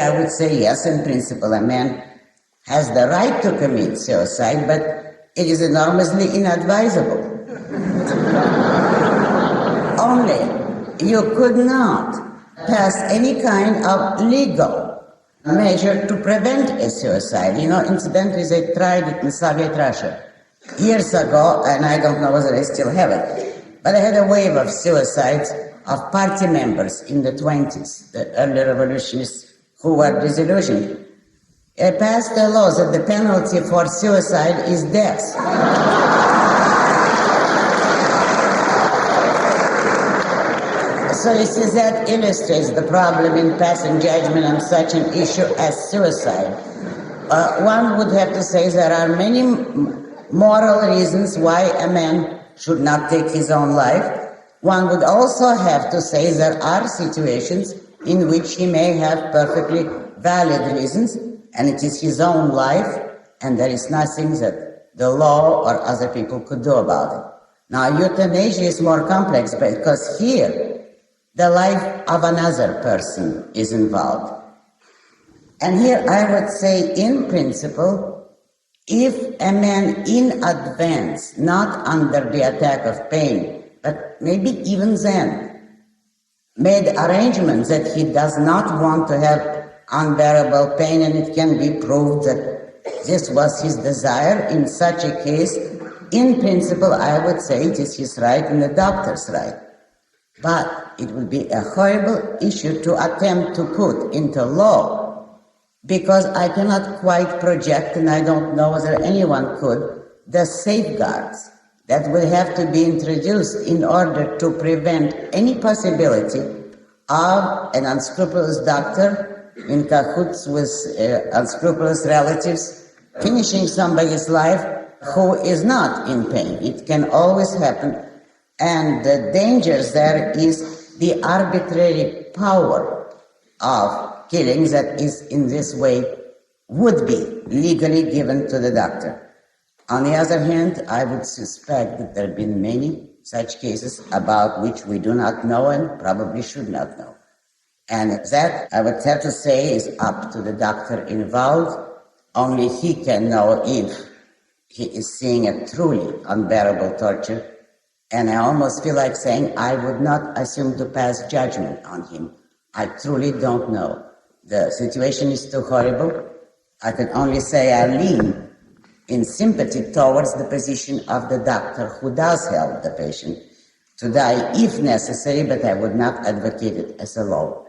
I would say yes, in principle, a man has the right to commit suicide, but it is enormously inadvisable. Only you could not pass any kind of legal measure to prevent a suicide. You know, incidentally, they tried it in Soviet Russia years ago, and I don't know whether they still have it. But they had a wave of suicides of party members in the 20s, the early revolutionists who were disillusioned. They passed the law that the penalty for suicide is death. So you see, that illustrates the problem in passing judgment on such an issue as suicide. One would have to say there are many moral reasons why a man should not take his own life. One would also have to say there are situations in which he may have perfectly valid reasons, and it is his own life, and there is nothing that the law or other people could do about it. Now, euthanasia is more complex because here, the life of another person is involved. And here I would say, in principle, if a man in advance, not under the attack of pain, but maybe even then, made arrangements that he does not want to have unbearable pain, and it can be proved that this was his desire, in such a case, in principle, I would say it is his right and the doctor's right. But it would be a horrible issue to attempt to put into law, because I cannot quite project, and I don't know whether anyone could, the safeguards that will have to be introduced in order to prevent any possibility of an unscrupulous doctor in cahoots with unscrupulous relatives finishing somebody's life who is not in pain. It can always happen. And the dangers there is the arbitrary power of killing that is in this way would be legally given to the doctor. On the other hand, I would suspect that there have been many such cases about which we do not know and probably should not know. And that, I would have to say, is up to the doctor involved. Only he can know if he is seeing a truly unbearable torture. And I almost feel like saying I would not assume to pass judgment on him. I truly don't know. The situation is too horrible. I can only say I lean in sympathy towards the position of the doctor who does help the patient to die if necessary, but I would not advocate it as a law.